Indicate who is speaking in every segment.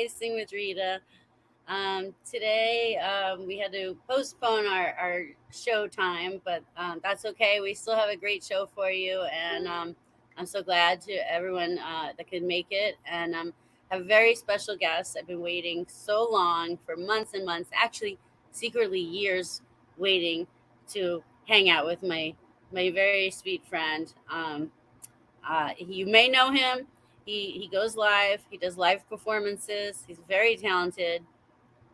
Speaker 1: Icing with Rita. Today we had to postpone our show time, but that's okay. We still have a great show for you, and I'm so glad to everyone that could make it. And have a very special guest. I've been waiting so long for months and months, actually, secretly years, waiting to hang out with my very sweet friend. You may know him. He goes live. He does live performances. He's very talented.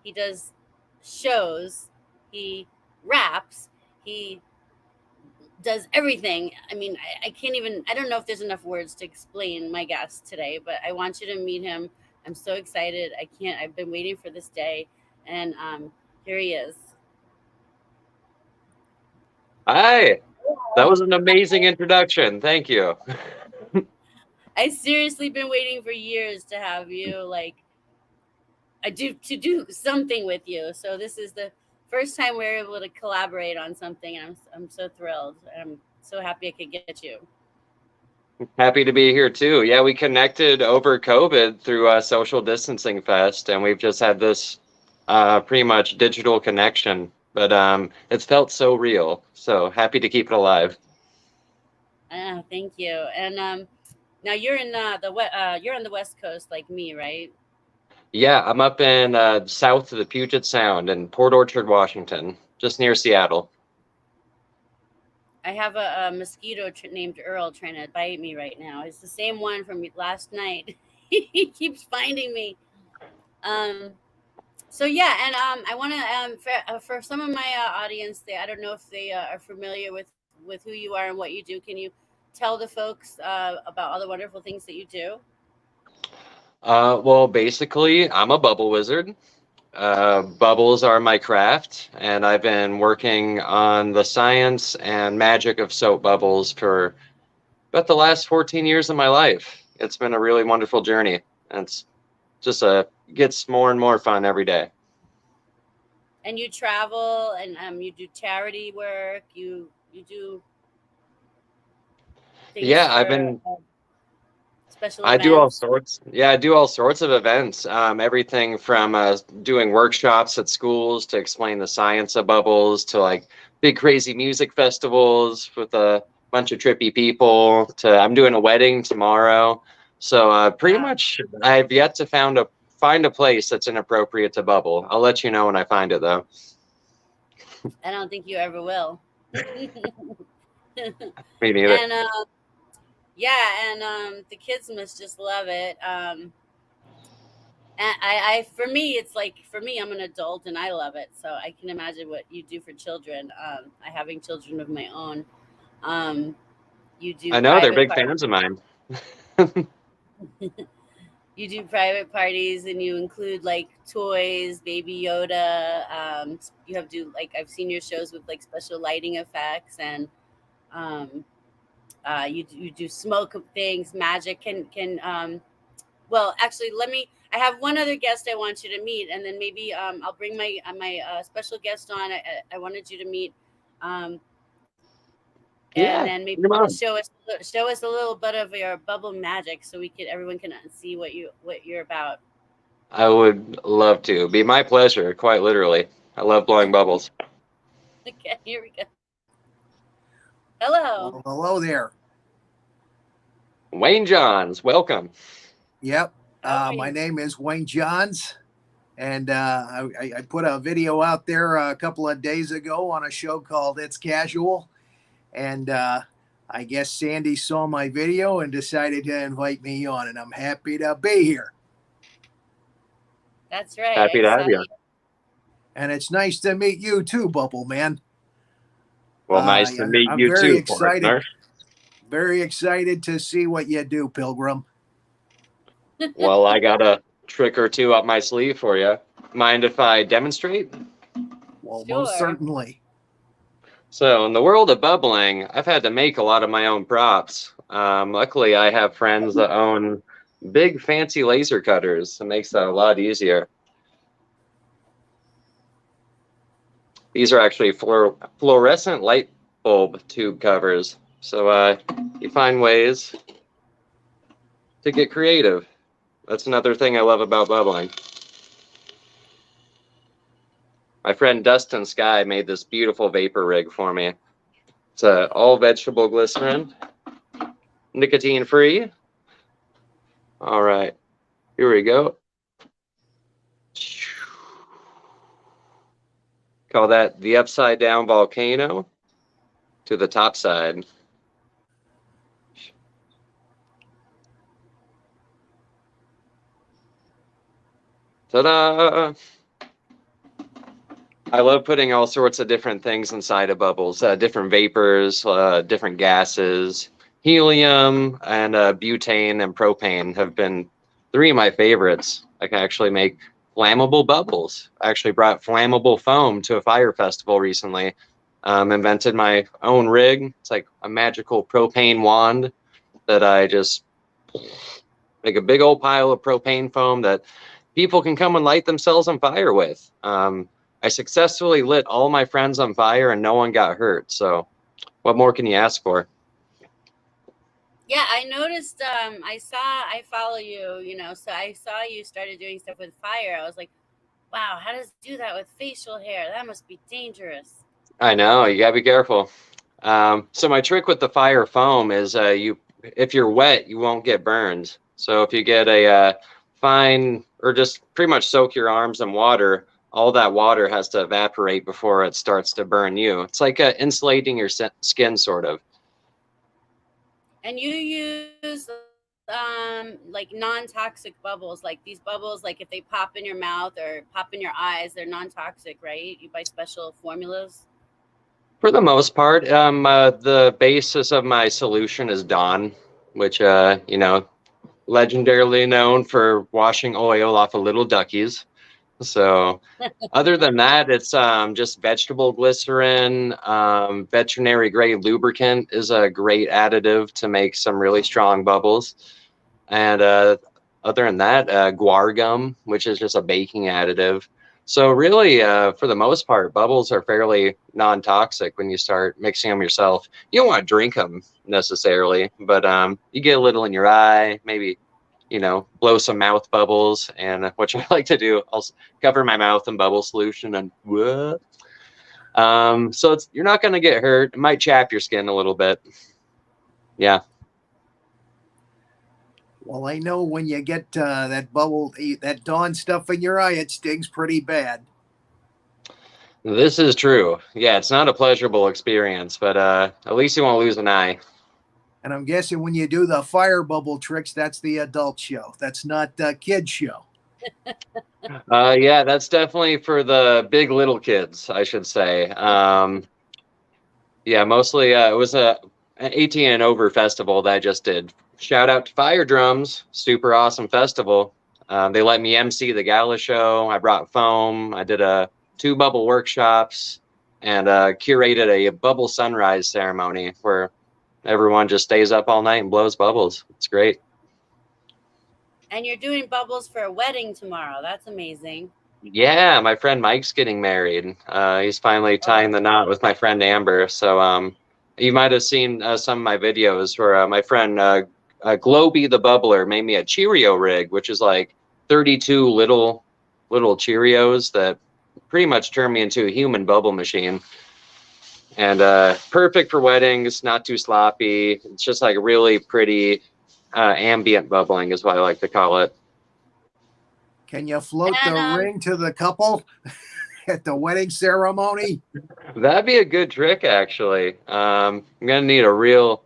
Speaker 1: He does shows. He raps. He does everything. I mean, I can't even. I don't know if there's enough words to explain my guest today, but I want you to meet him. I'm so excited. I can't. I've been waiting for this day, and here he is.
Speaker 2: Hi, that was an amazing introduction. Thank you.
Speaker 1: I seriously been waiting for years to have you like I do to do something with you. So this is the first time we're able to collaborate on something, and I'm so thrilled. I'm so happy I could get you.
Speaker 2: Happy to be here too. Yeah, we connected over COVID through Social Distancing Fest, and we've just had this pretty much digital connection. But it's felt so real. So happy to keep it alive.
Speaker 1: Thank you. And now you're in you're on the West Coast like me, right?
Speaker 2: Yeah, I'm up in south of the Puget Sound in Port Orchard, Washington, just near Seattle.
Speaker 1: I have a mosquito named Earl trying to bite me right now. It's the same one from last night. He keeps finding me. Um, so yeah, and I want to for some of my audience, I don't know if they are familiar with who you are and what you do. Can you tell the folks about all the wonderful things that you do?
Speaker 2: Well, basically, I'm a bubble wizard. Bubbles are my craft, and I've been working on the science and magic of soap bubbles for about the last 14 years of my life. It's been a really wonderful journey. And it's just gets more and more fun every day.
Speaker 1: And you travel and you do charity work. You do things
Speaker 2: Yeah,
Speaker 1: for special
Speaker 2: I do all
Speaker 1: events.
Speaker 2: sorts. Yeah, I do all sorts of events. Everything from doing workshops at schools to explain the science of bubbles to like big crazy music festivals with a bunch of trippy people to I'm doing a wedding tomorrow. So pretty
Speaker 1: Wow.
Speaker 2: much I've yet to find a place that's inappropriate to bubble. I'll let you know when I find it though.
Speaker 1: I don't think you ever will.
Speaker 2: Me neither.
Speaker 1: And yeah, and the kids must just love it. And for me, it's like for me, I'm an adult and I love it. So I can imagine what you do for children. I having children of my own. Um, you do
Speaker 2: I know they're
Speaker 1: private
Speaker 2: big
Speaker 1: parties.
Speaker 2: fans of mine.
Speaker 1: You do private parties and you include like toys, Baby Yoda. You have do like I've seen your shows with like special lighting effects and um, you do smoke things, magic. Well, actually, let me. I have one other guest I want you to meet, and then maybe I'll bring my special guest on. I wanted you to meet, um, and
Speaker 2: Yeah,
Speaker 1: then maybe
Speaker 2: come on.
Speaker 1: show us a little bit of your bubble magic, so everyone can see what you're about.
Speaker 2: I would love to. Be my pleasure, quite literally. I love blowing bubbles.
Speaker 1: Okay, here we go. Hello.
Speaker 3: Well, hello there.
Speaker 2: Wayne Johns, welcome.
Speaker 3: Yep.
Speaker 1: How are
Speaker 3: My
Speaker 1: you?
Speaker 3: name is Wayne Johns, and I put a video out there a couple of days ago on a show called It's Casual. And I guess Sandy saw my video and decided to invite me on, and I'm happy to be here.
Speaker 1: That's right.
Speaker 2: Happy
Speaker 1: I
Speaker 2: to
Speaker 1: saw
Speaker 2: have you.
Speaker 1: you.
Speaker 3: And it's nice to meet you too, Bubble Man.
Speaker 2: Well, nice to meet
Speaker 3: I'm
Speaker 2: you too, partner.
Speaker 3: very excited to see what you do, Pilgrim.
Speaker 2: Well, I got a trick or two up my sleeve for you. Mind if I demonstrate?
Speaker 3: Well, most
Speaker 1: Sure.
Speaker 3: certainly.
Speaker 2: So, in the world of bubbling, I've had to make a lot of my own props. Luckily, I have friends that own big fancy laser cutters. It makes that a lot easier. These are actually fluorescent light bulb tube covers. So you find ways to get creative. That's another thing I love about bubbling. My friend Dustin Sky made this beautiful vapor rig for me. It's all vegetable glycerin, nicotine free. All right, here we go. Call that the upside down volcano to the top side. Ta-da! I love putting all sorts of different things inside of bubbles, different vapors, different gases. Helium and butane and propane have been three of my favorites. I can actually make flammable bubbles. I actually brought flammable foam to a fire festival recently. Invented my own rig. It's like a magical propane wand that I just make a big old pile of propane foam that people can come and light themselves on fire with. I successfully lit all my friends on fire and no one got hurt. So what more can you ask for?
Speaker 1: Yeah, I noticed. I follow you. So I saw you started doing stuff with fire. I was like, wow, how does it do that with facial hair? That must be dangerous.
Speaker 2: I know, you gotta be careful. So my trick with the fire foam is if you're wet, you won't get burned. So if you get a fine, or just pretty much soak your arms in water, all that water has to evaporate before it starts to burn you. It's like insulating your skin, sort of.
Speaker 1: And you use like non-toxic bubbles, like these bubbles, like if they pop in your mouth or pop in your eyes, they're non-toxic, right? You buy special formulas.
Speaker 2: For the most part, the basis of my solution is Dawn, which, legendarily known for washing oil off of little duckies. So other than that, it's just vegetable glycerin. Veterinary grade lubricant is a great additive to make some really strong bubbles. And other than that, guar gum, which is just a baking additive. So really, for the most part, bubbles are fairly non-toxic when you start mixing them yourself. You don't want to drink them necessarily, but you get a little in your eye, maybe, blow some mouth bubbles. And what I like to do, I'll cover my mouth in bubble solution and what? So you're not going to get hurt. It might chap your skin a little bit. Yeah.
Speaker 3: Well, I know when you get that Dawn stuff in your eye, it stings pretty bad.
Speaker 2: This is true. Yeah, it's not a pleasurable experience, but at least you won't lose an eye.
Speaker 3: And I'm guessing when you do the fire bubble tricks, that's the adult show. That's not the kid show.
Speaker 2: Yeah, that's definitely for the big little kids, I should say. Yeah, mostly it was an 18 and over festival that I just did. Shout out to Fire Drums, super awesome festival. They let me MC the gala show. I brought foam. I did 2 bubble workshops and curated a bubble sunrise ceremony where everyone just stays up all night and blows bubbles. It's great.
Speaker 1: And you're doing bubbles for a wedding tomorrow. That's amazing.
Speaker 2: Yeah, my friend Mike's getting married. He's finally tying the knot with my friend Amber. So you might have seen some of my videos where my friend Globy the Bubbler made me a Cheerio rig, which is like 32 little Cheerios that pretty much turned me into a human bubble machine. And perfect for weddings, not too sloppy. It's just like really pretty ambient bubbling is what I like to call it.
Speaker 3: Can you float the ring to the couple at the wedding ceremony?
Speaker 2: That'd be a good trick, actually. I'm gonna need a real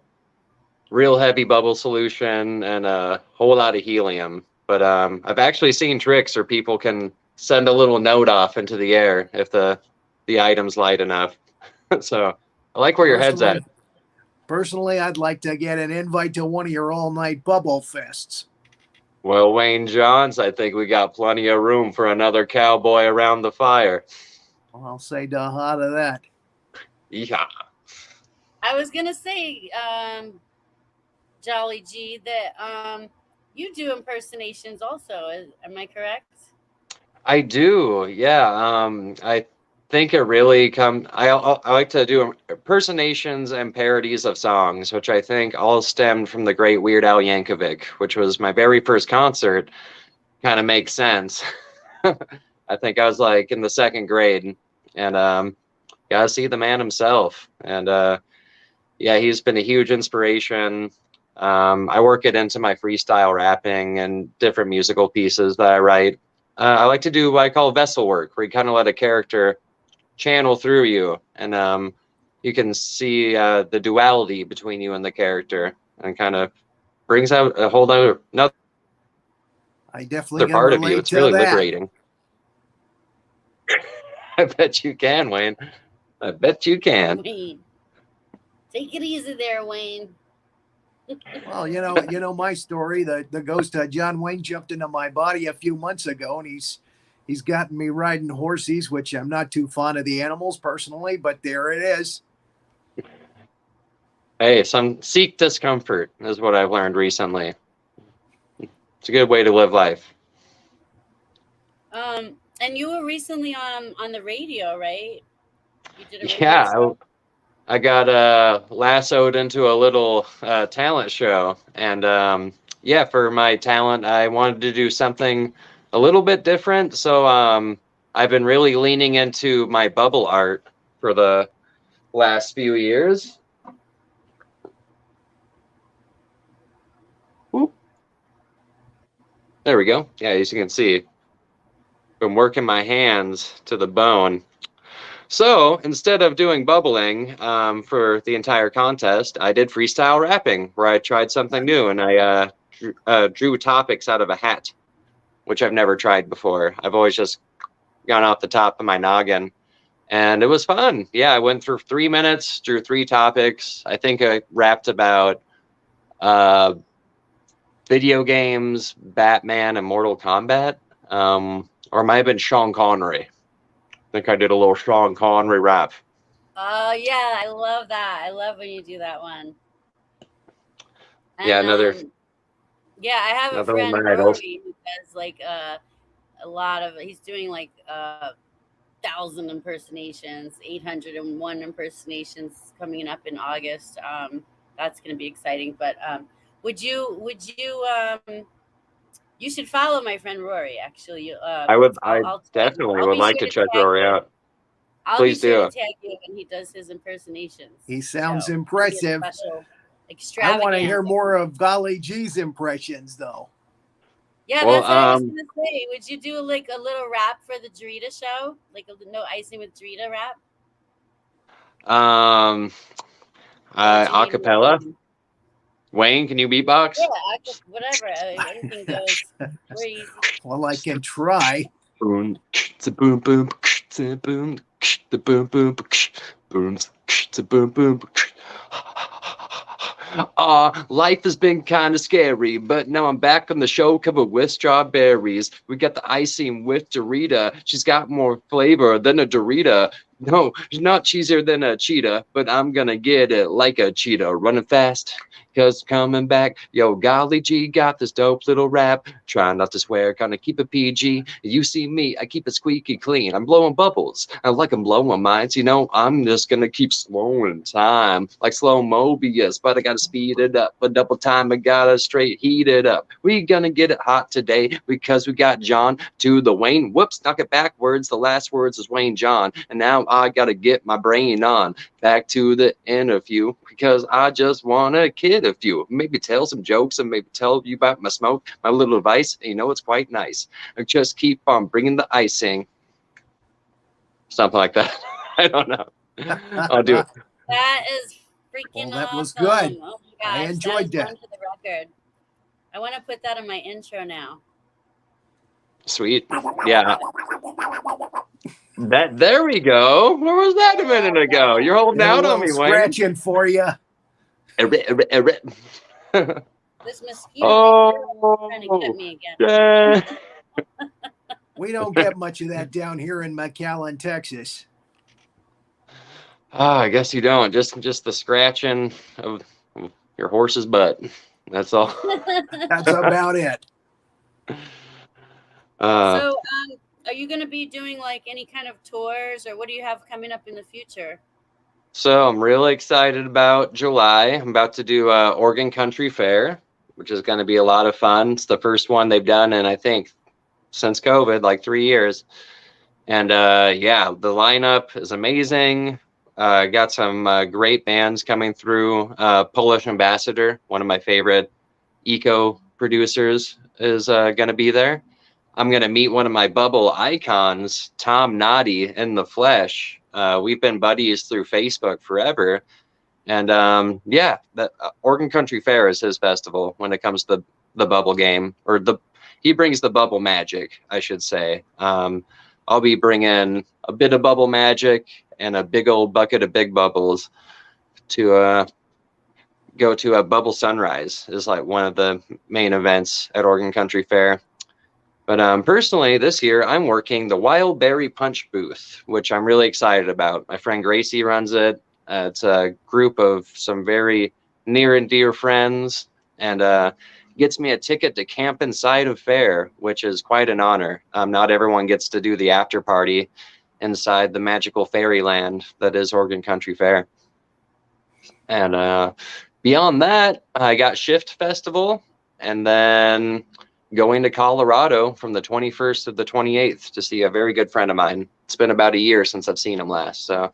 Speaker 2: heavy bubble solution and a whole lot of helium. But I've actually seen tricks where people can send a little note off into the air if the item's light enough. So I like where your head's at.
Speaker 3: Personally, I'd like to get an invite to one of your all-night bubble fests.
Speaker 2: Well, Wayne Johns, I think we got plenty of room for another cowboy around the fire.
Speaker 3: Well, I'll say daha to that.
Speaker 2: Yeah.
Speaker 1: I was gonna say, Jolly G, that you do impersonations also. Am I correct?
Speaker 2: I do. Yeah. I think it really I like to do impersonations and parodies of songs, which I think all stemmed from the great Weird Al Yankovic, which was my very first concert. Kind of makes sense. I think I was like in the second grade, and got to see the man himself. And yeah, he's been a huge inspiration. I work it into my freestyle rapping and different musical pieces that I write. I like to do what I call vessel work, where you kind of let a character channel through you, and you can see the duality between you and the character, and kind of brings out a whole another
Speaker 3: I definitely can
Speaker 2: part of you.
Speaker 3: relate
Speaker 2: It's
Speaker 3: to
Speaker 2: really
Speaker 3: that.
Speaker 2: liberating. I bet you can, Wayne. I bet you can.
Speaker 1: Wayne, take it easy there, Wayne.
Speaker 3: Well, you know my story. The ghost John Wayne jumped into my body a few months ago, and he's gotten me riding horses, which I'm not too fond of the animals personally, but there it is.
Speaker 2: Hey, seek discomfort is what I've learned recently. It's a good way to live life.
Speaker 1: And you were recently on the radio, right? You did a radio
Speaker 2: Yeah,
Speaker 1: show?
Speaker 2: I got lassoed into a little talent show, and yeah, for my talent, I wanted to do something a little bit different. So I've been really leaning into my bubble art for the last few years. Whoop. There we go. Yeah, as you can see, been working my hands to the bone. So instead of doing bubbling for the entire contest, I did freestyle rapping, where I tried something new, and I drew topics out of a hat, which I've never tried before. I've always just gone off the top of my noggin, and it was fun. Yeah, I went through 3 minutes, drew 3 topics. I think I rapped about video games, Batman, and Mortal Kombat, or it might have been Sean Connery. I think I did a little Sean Connery rap.
Speaker 1: Oh yeah, I love that. I love when you do that one. And,
Speaker 2: Yeah,
Speaker 1: yeah, I have a
Speaker 2: another one
Speaker 1: friend
Speaker 2: of my idols.
Speaker 1: Rory who does like a lot of. He's doing like 1,000 impersonations, 801 impersonations coming up in August. That's going to be exciting. But would you you should follow my friend Rory. Actually,
Speaker 2: I definitely
Speaker 1: I'll
Speaker 2: would
Speaker 1: be
Speaker 2: like
Speaker 1: sure
Speaker 2: to check
Speaker 1: tag
Speaker 2: Rory
Speaker 1: you.
Speaker 2: out.
Speaker 1: I'll
Speaker 2: Please
Speaker 1: be sure
Speaker 2: do.
Speaker 1: to tag you when he does his impersonations.
Speaker 3: He sounds
Speaker 1: So,
Speaker 3: impressive.
Speaker 1: it'll be a special
Speaker 3: I want to hear
Speaker 1: extravaganza.
Speaker 3: more of Golly G's impressions, though.
Speaker 1: Yeah,
Speaker 2: Well,
Speaker 1: that's what I was gonna say. Would you do like a little rap for the Dritta show, like a no icing with Dritta rap? Or would you need
Speaker 2: Acapella.
Speaker 1: Wayne?
Speaker 2: Wayne, can you beatbox?
Speaker 1: Yeah, whatever. Anything goes. We're easy.
Speaker 3: Well, I can try.
Speaker 2: Boom, boom, boom, boom, the boom, boom, boom, boom, boom. Life has been kind of scary, but now I'm back on the show covered with strawberries. We got the icing with Dorita. She's got more flavor than a Dorita. No, she's not cheesier than a cheetah, but I'm gonna get it like a cheetah, running fast. Cause coming back, yo, Golly G got this dope little rap. Trying not to swear, gonna keep it PG. You see me, I keep it squeaky clean. I'm blowing bubbles, I like I'm blowing minds. You know, I'm just gonna keep slowing time, like slow Mobius. But I gotta speed it up, a double time. I gotta straight heat it up. We gonna get it hot today because we got John to the Wayne. Whoops, knock it backwards. The last words is Wayne John, and now I gotta get my brain on. Back to the interview because I just wanna kid a few, maybe tell some jokes and maybe tell you about my smoke, my little advice. You know, it's quite nice. I just keep on bringing the icing, something like that. I don't know. I'll do it.
Speaker 1: That is freaking
Speaker 3: Well, that
Speaker 1: awesome.
Speaker 3: was good.
Speaker 1: Oh my
Speaker 3: I
Speaker 1: gosh,
Speaker 3: enjoyed
Speaker 1: that.
Speaker 3: that.
Speaker 1: Is one for the record. I want to put that in my intro now.
Speaker 2: Sweet. Yeah. There we go. Where was that a minute ago? You're holding
Speaker 3: Did a
Speaker 2: out on
Speaker 3: little
Speaker 2: me, Wayne.
Speaker 3: scratching for you.
Speaker 1: This mosquito trying to get
Speaker 2: Oh,
Speaker 1: me again.
Speaker 2: yeah.
Speaker 3: We don't get much of that down here in McAllen, Texas.
Speaker 2: I guess you don't. Just the scratching of your horse's butt. That's all.
Speaker 3: That's about it.
Speaker 1: So, are you going to be doing like any kind of tours, or what do you have coming up in the future?
Speaker 2: So I'm really excited about July. I'm about to do Oregon Country Fair, which is going to be a lot of fun. It's the first one they've done in, I think, since COVID, like 3 years. And yeah, the lineup is amazing. Got some great bands coming through. Polish Ambassador, one of my favorite eco producers, is going to be there. I'm going to meet one of my bubble icons, Tom Noddy, in the flesh. We've been buddies through Facebook forever. And yeah, the Oregon Country Fair is his festival when it comes to the bubble game, or he brings the bubble magic, I should say. I'll be bringing a bit of bubble magic and a big old bucket of big bubbles to go to a bubble sunrise is like one of the main events at Oregon Country Fair. But personally, this year I'm working the Wild Berry Punch booth, which I'm really excited about. My friend Gracie runs it. It's a group of some very near and dear friends, and gets me a ticket to camp inside of fair, which is quite an honor. Not everyone gets to do the after party inside the magical fairyland that is Oregon Country Fair. And beyond that, I got Shift Festival, and then going to Colorado from the 21st to the 28th to see a very good friend of mine. It's been about a year since I've seen him last. So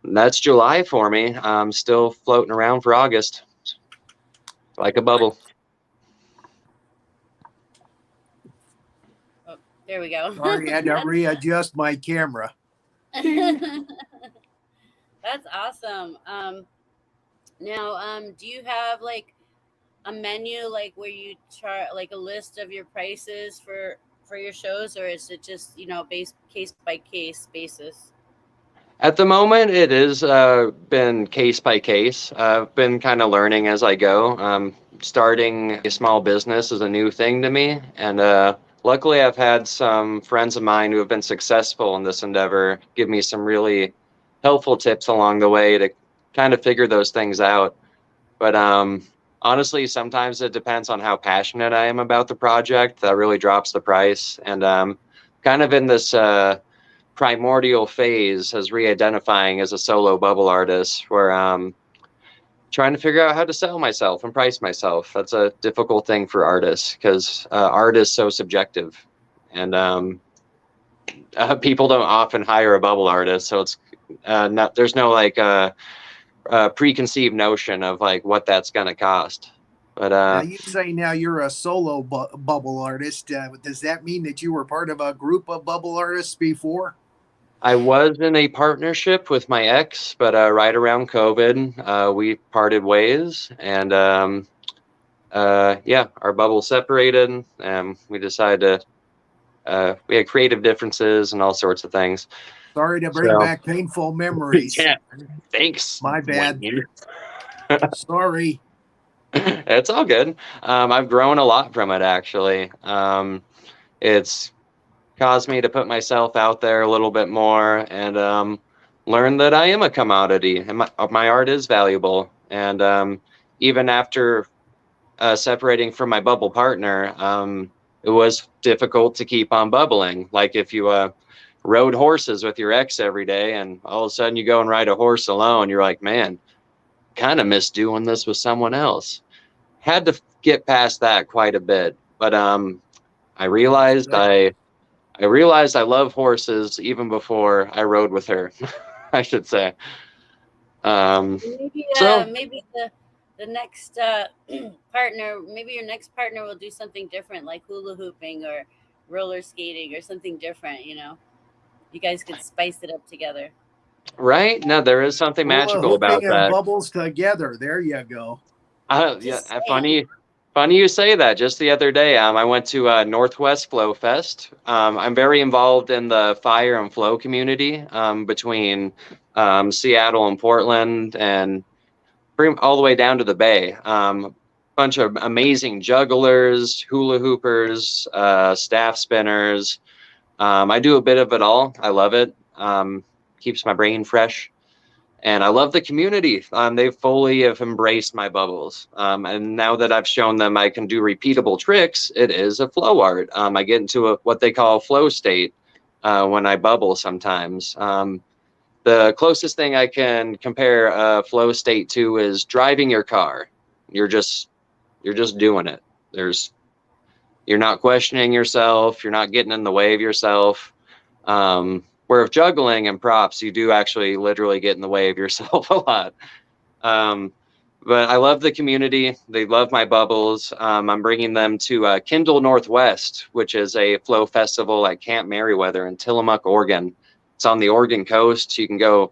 Speaker 2: that's July for me. I'm still floating around for August, like a bubble.
Speaker 1: Oh, there we go.
Speaker 3: Sorry, I had to readjust my camera.
Speaker 1: That's awesome. Now, do you have like a menu, like where you chart like a list of your prices for your shows, or is it just based case by case basis?
Speaker 2: At the moment, it has been case by case. I've been kind of learning as I go. Starting a small business is a new thing to me, and luckily I've had some friends of mine who have been successful in this endeavor give me some really helpful tips along the way to kind of figure those things out. But honestly, sometimes it depends on how passionate I am about the project. That really drops the price, and kind of in this primordial phase as re-identifying as a solo bubble artist, where trying to figure out how to sell myself and price myself. That's a difficult thing for artists, because art is so subjective, and people don't often hire a bubble artist, so it's not, there's no like preconceived notion of like what that's gonna cost. But
Speaker 3: Now you say now you're a solo bubble artist. Does that mean that you were part of a group of bubble artists before?
Speaker 2: I was in a partnership with my ex, but right around COVID, we parted ways, and yeah, our bubble separated, and we decided we had creative differences and all sorts of things.
Speaker 3: Sorry to bring back painful memories.
Speaker 2: Yeah, thanks.
Speaker 3: My bad. Sorry.
Speaker 2: It's all good. I've grown a lot from it, actually. It's caused me to put myself out there a little bit more, and learn that I am a commodity, and my art is valuable. And even after separating from my bubble partner, it was difficult to keep on bubbling. Like if you rode horses with your ex every day, and all of a sudden you go and ride a horse alone, you're like, man, kind of miss doing this with someone else. Had to get past that quite a bit, but I realized I love horses even before I rode with her. I should say.
Speaker 1: Maybe
Speaker 2: So
Speaker 1: maybe the next partner, maybe your next partner will do something different, like hula hooping or roller skating or something different. You guys could spice it up together.
Speaker 2: right now there is something magical about
Speaker 3: and
Speaker 2: that.
Speaker 3: bubbles together. There you go.
Speaker 2: Yeah,
Speaker 1: Just saying.
Speaker 2: funny you say that. Just the other day, I went to Northwest Flow Fest. I'm very involved in the fire and flow community between Seattle and Portland, and all the way down to the Bay. Bunch of amazing jugglers, hula hoopers, staff spinners. I do a bit of it all. I love it. Keeps my brain fresh. And I love the community. They fully have embraced my bubbles. And now that I've shown them I can do repeatable tricks, it is a flow art. I get into what they call a flow state, when I bubble sometimes. The closest thing I can compare a flow state to is driving your car. You're just doing it. You're not questioning yourself. You're not getting in the way of yourself. Where with juggling and props, you do actually literally get in the way of yourself a lot. But I love the community. They love my bubbles. I'm bringing them to Kindle Northwest, which is a flow festival at Camp Merriweather in Tillamook, Oregon. It's on the Oregon coast. You can go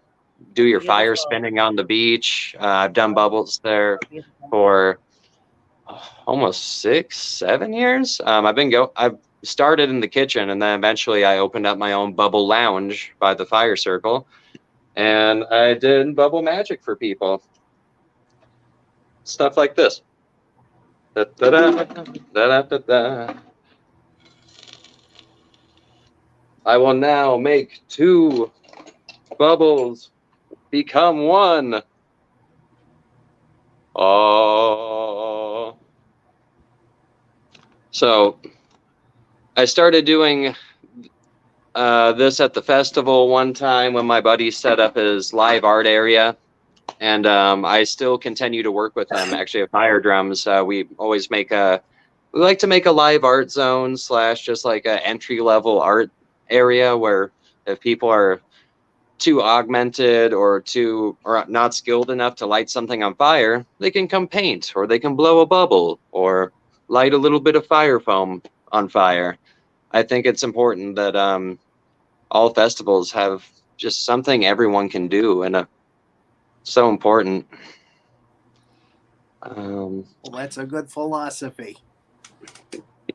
Speaker 2: do your fire
Speaker 1: Beautiful.
Speaker 2: spinning on the beach. I've done bubbles there
Speaker 1: Beautiful.
Speaker 2: for almost 6-7 years. I've started in the kitchen, and then eventually I opened up my own bubble lounge by the fire circle, and I did bubble magic for people. Stuff like this. Da, da, da, da, da, da. I will now make 2 bubbles become 1. Oh. So I started doing this at the festival one time when my buddy set up his live art area. And I still continue to work with them. Actually, at Fire Drums, we like to make a live art zone / just like a entry level art area where if people are too augmented or not skilled enough to light something on fire, they can come paint, or they can blow a bubble, or light a little bit of fire foam on fire. I think it's important that all festivals have just something everyone can do, and so important.
Speaker 3: Well, that's a good philosophy.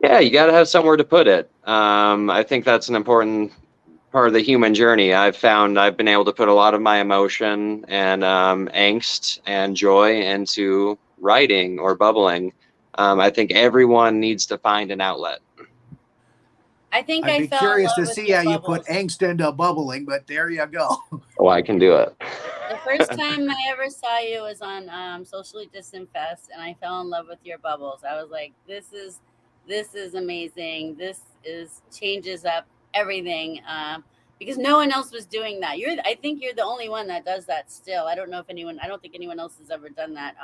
Speaker 2: Yeah, you got to have somewhere to put it. I think that's an important part of the human journey. I've found I've been able to put a lot of my emotion and angst and joy into writing or bubbling. I think everyone needs to find an outlet.
Speaker 1: I think
Speaker 3: I'd
Speaker 1: I
Speaker 3: be
Speaker 1: fell in
Speaker 3: curious
Speaker 1: love
Speaker 3: to
Speaker 1: with
Speaker 3: see
Speaker 1: your
Speaker 3: how you
Speaker 1: bubbles.
Speaker 3: put angst into bubbling, but there you go.
Speaker 2: Oh, I can do it.
Speaker 1: The first time I ever saw you was on Socially Distant Fest, and I fell in love with your bubbles. I was like, this is amazing. This is changes up everything because no one else was doing that. I think you're the only one that does that still. I don't know if anyone. I don't think anyone else has ever done that.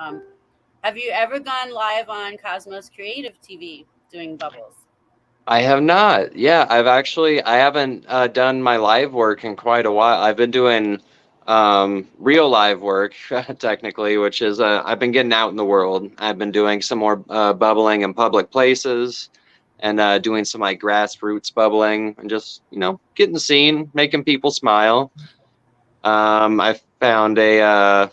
Speaker 1: Have you ever gone live on Cosmos Creative TV doing bubbles?
Speaker 2: I have not. Yeah, I haven't done my live work in quite a while. I've been doing real live work technically, which is I've been getting out in the world. I've been doing some more bubbling in public places, and doing some like grassroots bubbling, and just getting seen, making people smile. I found a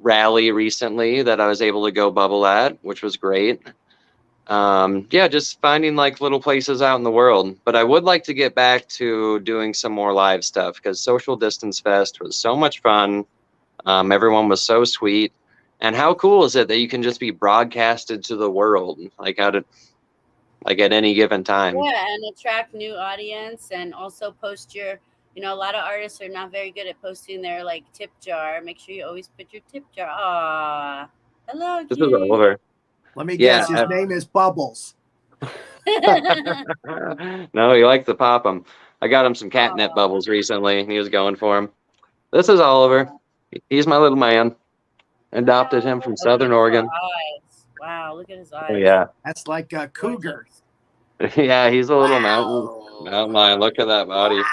Speaker 2: rally recently that I was able to go bubble at, which was great. Yeah, just finding like little places out in the world. But I would like to get back to doing some more live stuff, because Social Distance Fest was so much fun. Everyone was so sweet. And how cool is it that you can just be broadcasted to the world, like at any given time?
Speaker 1: Yeah, and attract new audience, and also post your. A lot of artists are not very good at posting their like tip jar. Make sure you always put your tip jar. Ah, hello,
Speaker 2: This is
Speaker 1: Jay.
Speaker 2: Oliver.
Speaker 3: Let me
Speaker 2: Yeah.
Speaker 3: guess, his name is Bubbles.
Speaker 2: No, he likes to pop them. I got him some catnip bubbles recently. He was going for them. This is Oliver. He's my little man. Adopted him from Southern Oregon.
Speaker 1: Eyes. Wow, look at his eyes.
Speaker 2: Oh, yeah.
Speaker 3: That's like a cougar.
Speaker 2: Yeah, he's a little mountain lion. Look at that body.
Speaker 1: Wow.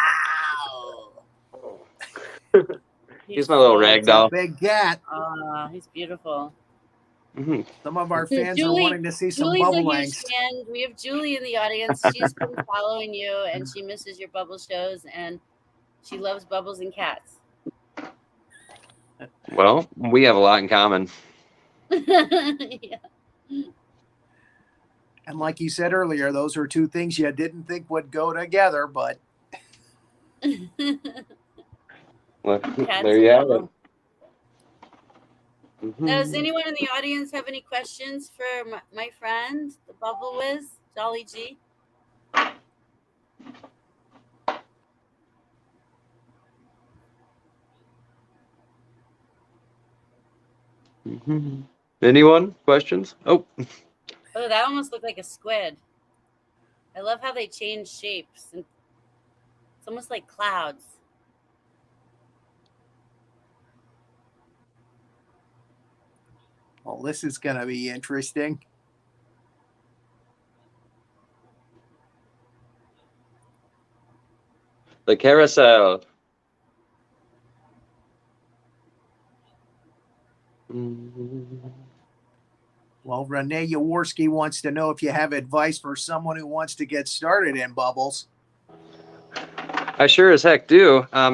Speaker 2: He's my little rag doll.
Speaker 3: Big cat.
Speaker 1: He's beautiful.
Speaker 2: Mm-hmm.
Speaker 3: Some of our fans are wanting to see some
Speaker 1: Julie's
Speaker 3: bubble
Speaker 1: a huge
Speaker 3: angst.
Speaker 1: fan. We have Julie in the audience. She's been following you, and she misses your bubble shows, and she loves bubbles and cats.
Speaker 2: Well, we have a lot in common.
Speaker 1: Yeah.
Speaker 3: And like you said earlier, those are 2 things you didn't think would go together, but
Speaker 2: Well, there you have it.
Speaker 1: Does anyone in the audience have any questions for my friend, the Bubble Whiz, Jolly G?
Speaker 2: Anyone? Questions? Oh,
Speaker 1: that almost looked like a squid. I love how they change shapes, and it's almost like clouds.
Speaker 3: Well, this is going to be interesting.
Speaker 2: The carousel.
Speaker 3: Well, Renee Yaworski wants to know if you have advice for someone who wants to get started in bubbles.
Speaker 2: I sure as heck do. I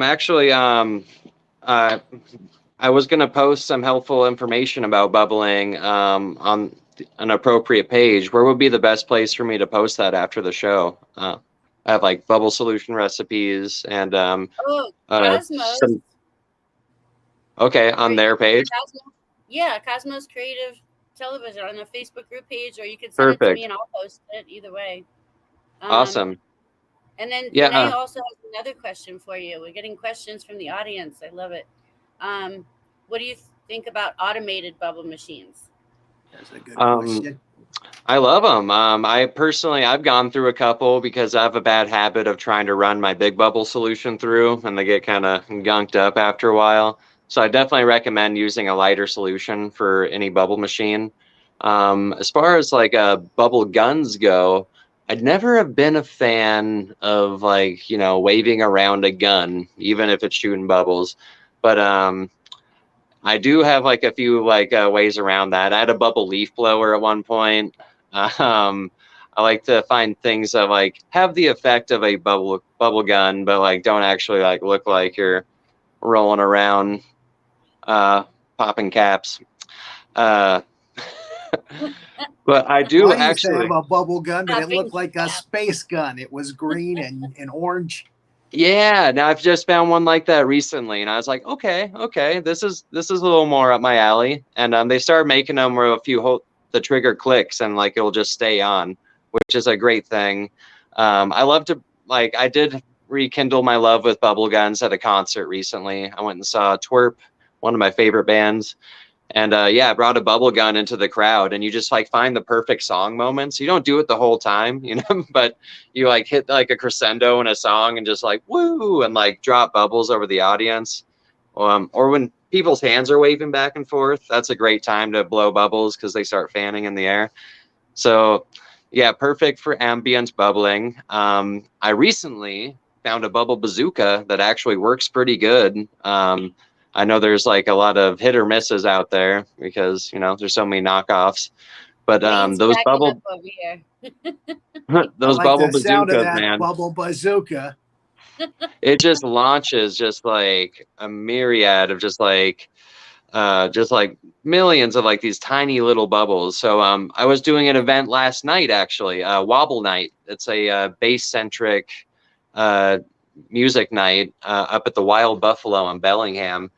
Speaker 2: was going to post some helpful information about bubbling on an appropriate page. Where would be the best place for me to post that after the show? I have like bubble solution recipes and
Speaker 1: Oh, Cosmos.
Speaker 2: Okay, on their page.
Speaker 1: Cosmos, yeah, Cosmos Creative Television on the Facebook group page, or you can send it to me and I'll post it. Either way.
Speaker 2: Awesome.
Speaker 1: And then Renee also has another question for you. We're getting questions from the audience. I love it. What do you think about automated bubble machines?
Speaker 3: That's a good question.
Speaker 2: I love them. I've gone through a couple because I have a bad habit of trying to run my big bubble solution through, and they get kind of gunked up after a while. So I definitely recommend using a lighter solution for any bubble machine. As far as like bubble guns go, I'd never have been a fan of like, waving around a gun, even if it's shooting bubbles. But I do have like a few ways around that. I had a bubble leaf blower at one point. I like to find things that like have the effect of a bubble gun, but like don't actually like look like you're rolling around popping caps. But I do actually
Speaker 3: have a bubble gun, but it looked like a space gun. It was green and orange.
Speaker 2: Yeah, now I've just found one like that recently, and I was like, okay, this is a little more up my alley. And they started making them where if you hold the trigger clicks and like it'll just stay on, which is a great thing. I love to I did rekindle my love with bubble guns at a concert recently. I went and saw Twerp, one of my favorite bands. And I brought a bubble gun into the crowd, and you just like find the perfect song moments. You don't do it the whole time, but you like hit like a crescendo in a song and just like woo and like drop bubbles over the audience. Or when people's hands are waving back and forth, that's a great time to blow bubbles because they start fanning in the air. So yeah, perfect for ambient bubbling. I recently found a bubble bazooka that actually works pretty good. I know there's like a lot of hit or misses out there because there's so many knockoffs, but those bubble those bubble bazookas, man,
Speaker 3: bubble bazooka,
Speaker 2: it just launches just like a myriad of just like millions of like these tiny little bubbles. So I was doing an event last night actually, Wobble Night. It's a bass centric music night up at the Wild Buffalo in Bellingham.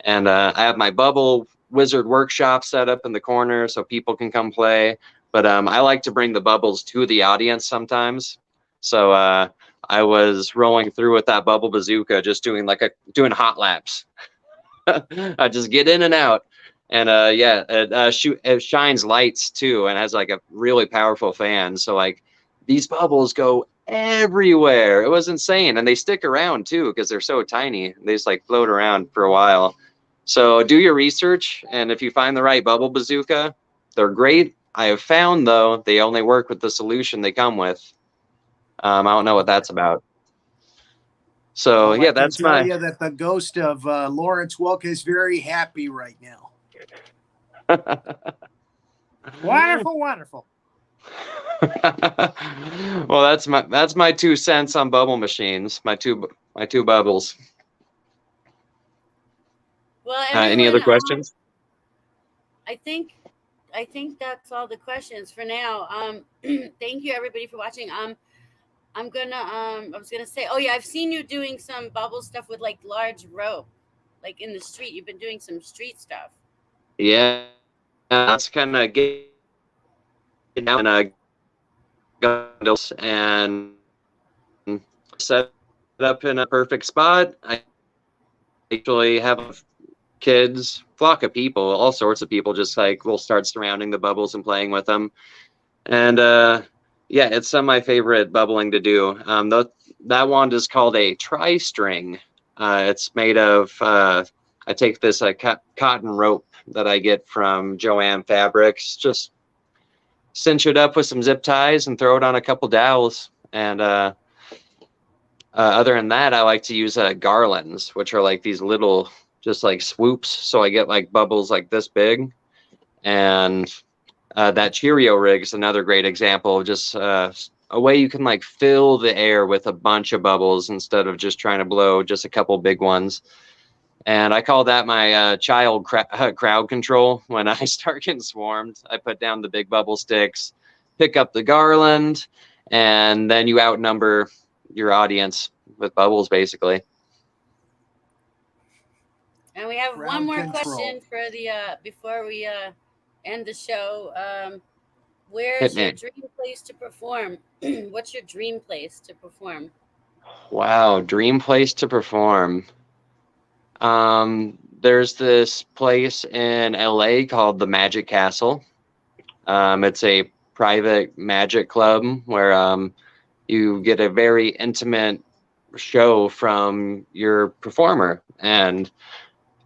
Speaker 2: And I have my bubble wizard workshop set up in the corner so people can come play. But I like to bring the bubbles to the audience sometimes. So I was rolling through with that bubble bazooka, just doing hot laps. I just get in and out. And it shines lights too and has like a really powerful fan. So like these bubbles go everywhere. It was insane. And they stick around too because they're so tiny. They just like float around for a while. So do your research, and if you find the right bubble bazooka, they're great. I have found though they only work with the solution they come with. I don't know what that's about. So
Speaker 3: well,
Speaker 2: that's
Speaker 3: my. I can tell you that the ghost of Lawrence Welk is very happy right now. Wonderful, wonderful.
Speaker 2: Well, that's my 2 cents on bubble machines. My two bubbles.
Speaker 1: Well,
Speaker 2: any other questions?
Speaker 1: I think that's all the questions for now. Thank you everybody for watching. I was gonna say, oh yeah, I've seen you doing some bubble stuff with like large rope, like in the street. You've been doing some street stuff.
Speaker 2: Yeah, that's kind of getting down gondolas and set up in a perfect spot. I actually have kids, flock of people, all sorts of people just like will start surrounding the bubbles and playing with them. And Yeah, it's some of my favorite bubbling to do. That wand is called a tri-string. It's made of, I take this cotton rope that I get from Joanne Fabrics, just cinch it up with some zip ties and throw it on a couple dowels. And other than that, I like to use garlands, which are like these little, just like swoops. So I get like bubbles like this big. And that Cheerio rig is another great example of just a way you can like fill the air with a bunch of bubbles instead of just trying to blow just a couple big ones. And I call that my child crowd control. When I start getting swarmed, I put down the big bubble sticks, pick up the garland, and then you outnumber your audience with bubbles, basically.
Speaker 1: And we have
Speaker 3: Crowd
Speaker 1: one more
Speaker 3: control.
Speaker 1: question for the before we end the show. Where's
Speaker 2: Hit
Speaker 1: your
Speaker 2: me.
Speaker 1: dream place to perform? What's your dream place to perform?
Speaker 2: Wow, dream place to perform. There's this place in LA called the Magic Castle. It's a private magic club where you get a very intimate show from your performer. And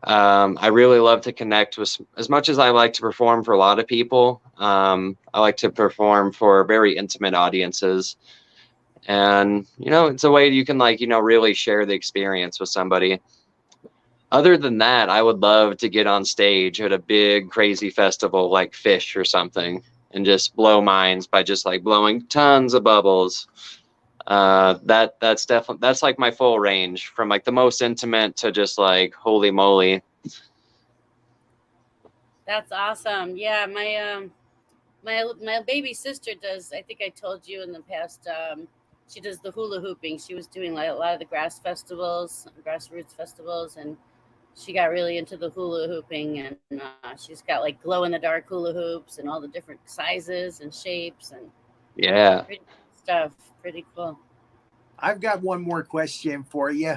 Speaker 2: I really love to connect with, as much as I like to perform for a lot of people, I like to perform for very intimate audiences. And, it's a way you can really share the experience with somebody. Other than that, I would love to get on stage at a big, crazy festival like Fish or something and just blow minds by just like blowing tons of bubbles. That's like my full range, from like the most intimate to just like holy moly.
Speaker 1: That's awesome. Yeah, my baby sister does. I think I told you in the past. She does the hula hooping. She was doing like a lot of the grassroots festivals, and she got really into the hula hooping. And she's got like glow in the dark hula hoops and all the different sizes and shapes and
Speaker 2: Yeah.
Speaker 1: pretty stuff. Pretty cool.
Speaker 3: I've got one more question for you.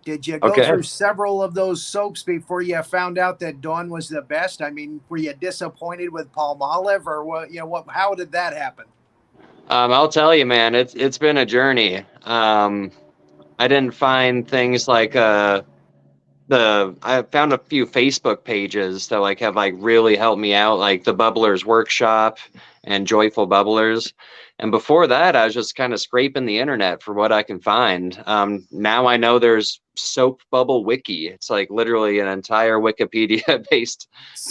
Speaker 3: Did you go
Speaker 2: Okay.
Speaker 3: through several of those soaps before you found out that Dawn was the best? I mean, were you disappointed with Palmolive, or what? How did that happen?
Speaker 2: I'll tell you, man, it's been a journey. I didn't find things like I found a few Facebook pages that like have like really helped me out, like the Bubblers Workshop and Joyful Bubblers. And before that, I was just kind of scraping the internet for what I can find. Now I know there's Soap Bubble Wiki. It's like literally an entire Wikipedia based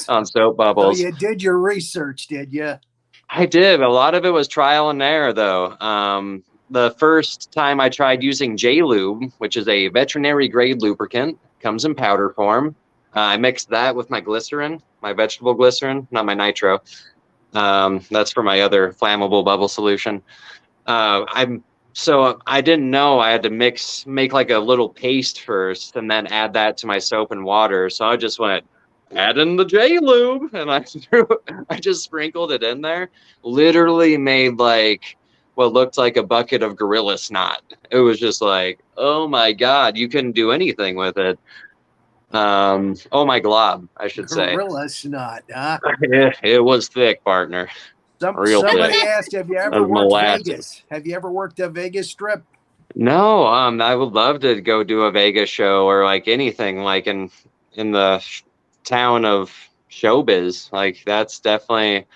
Speaker 2: on soap bubbles.
Speaker 3: So you did your research, did you?
Speaker 2: I did. A lot of it was trial and error, though. The first time I tried using J-Lube, which is a veterinary grade lubricant, comes in powder form. I mixed that with my glycerin, my vegetable glycerin, not my nitro. That's for my other flammable bubble solution. So I didn't know I had to make like a little paste first and then add that to my soap and water. So I just went, add in the J-Lube, and I just sprinkled it in there. Literally made like what looked like a bucket of gorilla snot. It was just like, oh my God, you couldn't do anything with it. Oh my glob, I should say.
Speaker 3: Gorilla snot, huh?
Speaker 2: It was thick, partner.
Speaker 3: Somebody asked, have you ever
Speaker 2: Of
Speaker 3: worked
Speaker 2: molasses.
Speaker 3: Vegas? Have you ever worked a Vegas strip?
Speaker 2: No, I would love to go do a Vegas show or like anything like in the town of showbiz. Like that's definitely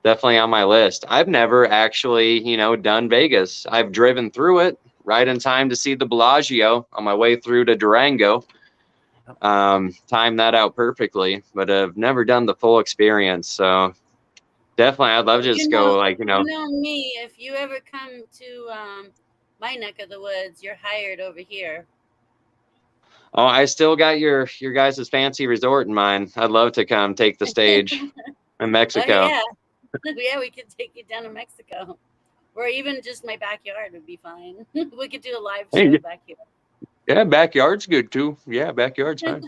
Speaker 2: on my list. I've never actually, done Vegas. I've driven through it right in time to see the Bellagio on my way through to Durango. Timed that out perfectly, but I've never done the full experience. So definitely, I'd love to just go like,
Speaker 1: You know me, if you ever come to my neck of the woods, you're hired over here.
Speaker 2: Oh, I still got your guys' fancy resort in mind. I'd love to come take the stage in Mexico.
Speaker 1: Oh, yeah. Yeah, we could take you down to Mexico. Or even just my backyard would be fine. We could do a live show back here.
Speaker 2: Yeah, backyard's good too. Yeah, backyard's fine.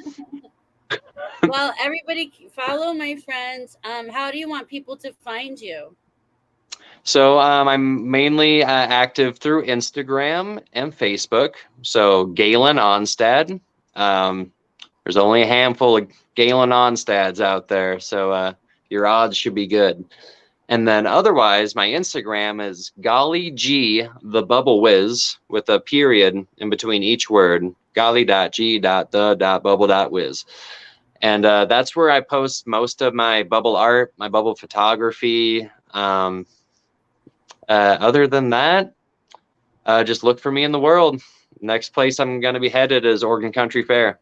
Speaker 1: Well, everybody follow my friends. How do you want people to find you?
Speaker 2: So I'm mainly active through Instagram and Facebook. So Galen Onstad. There's only a handful of Galen Onstads out there, so your odds should be good. And then otherwise, my Instagram is Golly G the Bubble Whiz with a period in between each word. Golly.g.the.bubble.whiz. And that's where I post most of my bubble art, my bubble photography. Other than that, just look for me in the world. Next place I'm going to be headed is Oregon Country Fair.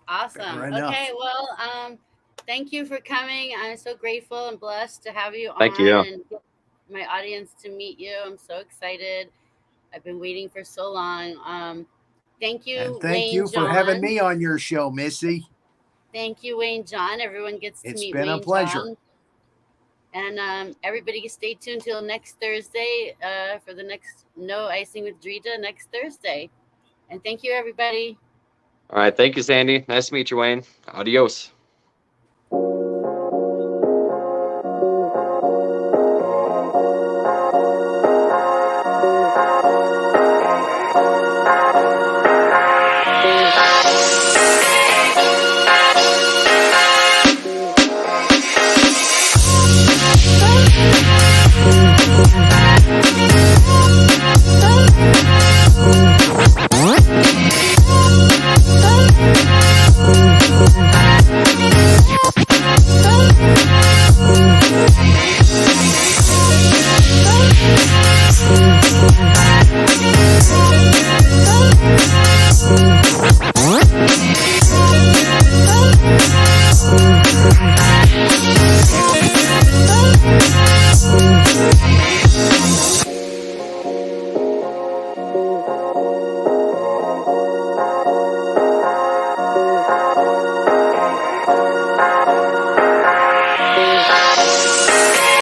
Speaker 1: Awesome.
Speaker 3: Fair enough.
Speaker 1: Okay, well, thank you for coming. I'm so grateful and blessed to have you
Speaker 2: Thank
Speaker 1: on
Speaker 2: you.
Speaker 1: and get my audience to meet you. I'm so excited. I've been waiting for so long. Thank you,
Speaker 3: And thank
Speaker 1: Wayne
Speaker 3: you
Speaker 1: John.
Speaker 3: for having me on your show, Missy.
Speaker 1: Thank you, Wayne John. Everyone gets to
Speaker 3: It's
Speaker 1: meet
Speaker 3: been a
Speaker 1: Wayne
Speaker 3: pleasure.
Speaker 1: John. And everybody stay tuned till next Thursday for the next No Icing with Dritta next Thursday. And thank you, everybody.
Speaker 2: All right. Thank you, Sandy. Nice to meet you, Wayne. Adios.
Speaker 4: We'll be right back.